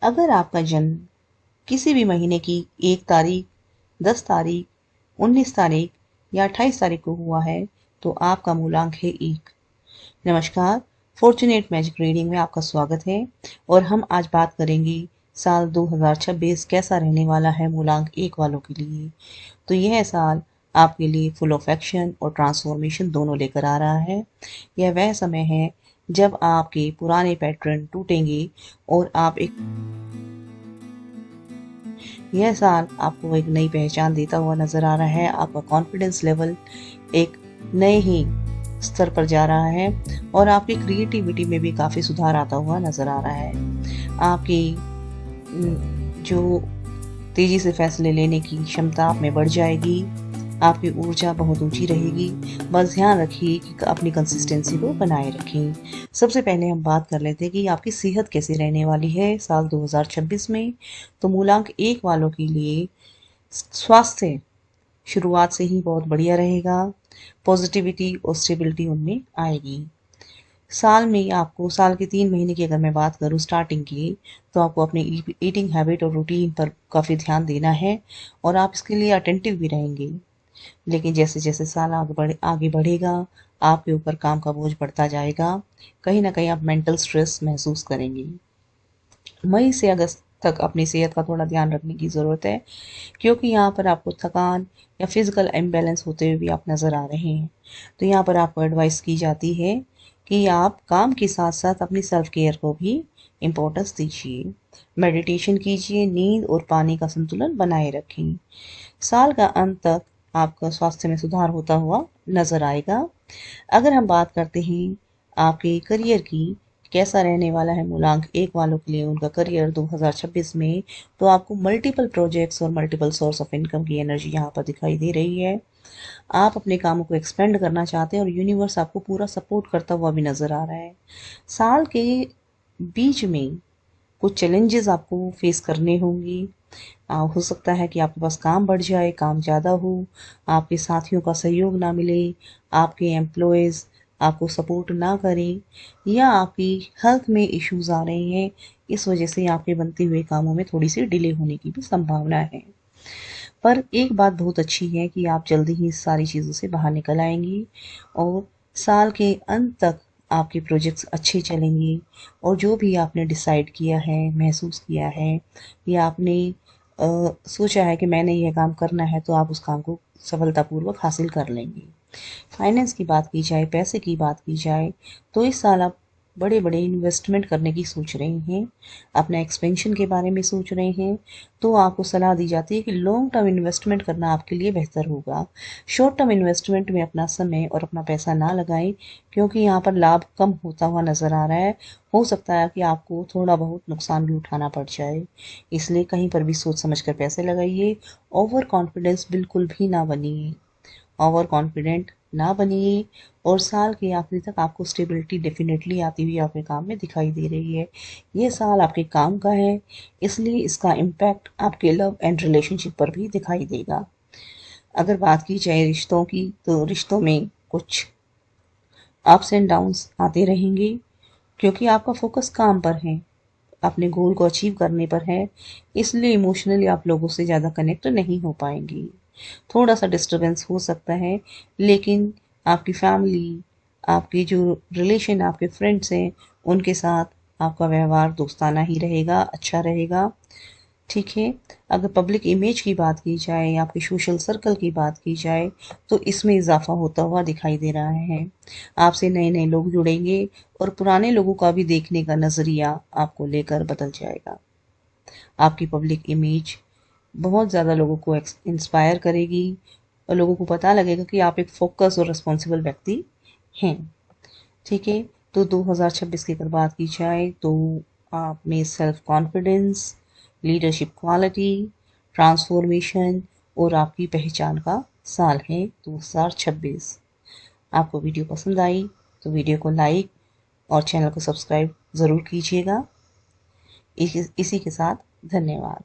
अगर आपका जन्म किसी भी महीने की 1 तारीख, 10 तारीख, 19 तारीख या 28 तारीख को हुआ है तो आपका मूलांक है 1। नमस्कार, फॉर्चुनेट मैजिक रीडिंग में आपका स्वागत है और हम आज बात करेंगे साल 2026 कैसा रहने वाला है मूलांक 1 वालों के लिए। तो यह साल आपके लिए फुल ऑफ एक्शन और ट्रांसफॉर्मेशन दोनों लेकर आ रहा है। यह वह समय है जब आपके पुराने पैटर्न टूटेंगे और यह साल आपको एक नई पहचान देता हुआ नजर आ रहा है। आपका कॉन्फिडेंस लेवल एक नए ही स्तर पर जा रहा है और आपकी क्रिएटिविटी में भी काफी सुधार आता हुआ नजर आ रहा है। आपकी जो तेजी से फैसले लेने की क्षमता आप में बढ़ जाएगी। आपकी ऊर्जा बहुत ऊंची रहेगी। बस ध्यान रखिए कि अपनी कंसिस्टेंसी को बनाए रखें। सबसे पहले हम बात कर लेते हैं कि आपकी सेहत कैसी रहने वाली है साल 2026 में। तो मूलांक 1 वालों के लिए स्वास्थ्य शुरुआत से ही बहुत बढ़िया रहेगा। पॉजिटिविटी और स्टेबिलिटी उनमें आएगी। साल में आपको साल के 3 महीने की अगर मैं बात करूं स्टार्टिंग की, तो आपको अपनी ईटिंग हैबिट और रूटीन पर काफ़ी ध्यान देना है और आप इसके लिए अटेंटिव भी रहेंगे। लेकिन जैसे जैसे साल आगे बढ़ेगा आपके ऊपर काम का बोझ बढ़ता जाएगा। कहीं ना कहीं आप मेंटल स्ट्रेस महसूस करेंगे। मई से अगस्त तक अपनी सेहत का थोड़ा ध्यान रखने की ज़रूरत है, क्योंकि यहाँ पर आपको थकान या फिजिकल इम्बैलेंस होते हुए भी आप नज़र आ रहे हैं। तो यहाँ पर आपको एडवाइस की जाती है कि आप काम के साथ साथ अपनी सेल्फ केयर को भी इम्पोर्टेंस दीजिए। मेडिटेशन कीजिए, नींद और पानी का संतुलन बनाए रखें। साल का अंत तक आपका स्वास्थ्य में सुधार होता हुआ नजर आएगा। अगर हम बात करते हैं आपके करियर की, कैसा रहने वाला है मूलांक 1 वालों के लिए उनका करियर 2026 में, तो आपको मल्टीपल प्रोजेक्ट्स और मल्टीपल सोर्स ऑफ इनकम की एनर्जी यहाँ पर दिखाई दे रही है। आप अपने कामों को एक्सपेंड करना चाहते हैं और यूनिवर्स आपको पूरा सपोर्ट करता हुआ भी नजर आ रहा है। साल के बीच में कुछ चैलेंजेस आपको फेस करने होंगे। हो सकता है कि आपके पास काम बढ़ जाए, काम ज़्यादा हो, आपके साथियों का सहयोग ना मिले, आपके एम्प्लॉयज़ आपको सपोर्ट ना करें या आपकी हेल्थ में इश्यूज आ रहे हैं। इस वजह से आपके बनते हुए कामों में थोड़ी सी डिले होने की भी संभावना है। पर एक बात बहुत अच्छी है कि आप जल्दी ही इस सारी चीज़ों से बाहर निकल आएंगी और साल के अंत तक आपके प्रोजेक्ट्स अच्छे चलेंगे और जो भी आपने डिसाइड किया है, महसूस किया है या आपने सोचा है कि मैंने यह काम करना है, तो आप उस काम को सफलतापूर्वक हासिल कर लेंगे। फाइनेंस की बात की जाए, पैसे की बात की जाए, तो इस साल आप बड़े बड़े इन्वेस्टमेंट करने की सोच रहे हैं, अपना एक्सपेंशन के बारे में सोच रहे हैं, तो आपको सलाह दी जाती है कि लॉन्ग टर्म इन्वेस्टमेंट करना आपके लिए बेहतर होगा। शॉर्ट टर्म इन्वेस्टमेंट में अपना समय और अपना पैसा ना लगाएं, क्योंकि यहाँ पर लाभ कम होता हुआ नजर आ रहा है। हो सकता है कि आपको थोड़ा बहुत नुकसान भी उठाना पड़ जाए, इसलिए कहीं पर भी सोच समझ कर पैसे लगाइए। ओवर कॉन्फिडेंस बिल्कुल भी ना बनिए, ओवर कॉन्फिडेंट ना बनिए और साल के आखिरी तक आपको स्टेबिलिटी डेफिनेटली आती हुई आपके काम में दिखाई दे रही है। ये साल आपके काम का है, इसलिए इसका इम्पैक्ट आपके लव एंड रिलेशनशिप पर भी दिखाई देगा। अगर बात की जाए रिश्तों की, तो रिश्तों में कुछ अप्स एंड डाउन्स आते रहेंगे, क्योंकि आपका फोकस काम पर है, अपने गोल को अचीव करने पर है, इसलिए इमोशनली आप लोगों से ज़्यादा कनेक्ट नहीं हो पाएंगी। थोड़ा सा डिस्टरबेंस हो सकता है, लेकिन आपकी फैमिली, आपके जो रिलेशन, आपके फ्रेंड्स हैं, उनके साथ आपका व्यवहार दोस्ताना ही रहेगा, अच्छा रहेगा। ठीक है। अगर पब्लिक इमेज की बात की जाए या आपके सोशल सर्कल की बात की जाए, तो इसमें इजाफा होता हुआ दिखाई दे रहा है। आपसे नए नए लोग जुड़ेंगे और पुराने लोगों का भी देखने का नज़रिया आपको लेकर बदल जाएगा। आपकी पब्लिक इमेज बहुत ज़्यादा लोगों को इंस्पायर करेगी और लोगों को पता लगेगा कि आप एक फोकस और रिस्पॉन्सिबल व्यक्ति हैं। ठीक है। तो 2026 की अगर बात की जाए, तो आप में self confidence, leadership quality, transformation और आपकी पहचान का साल है 2026। आपको वीडियो पसंद आई तो वीडियो को लाइक और चैनल को सब्सक्राइब ज़रूर कीजिएगा। इसी के साथ धन्यवाद।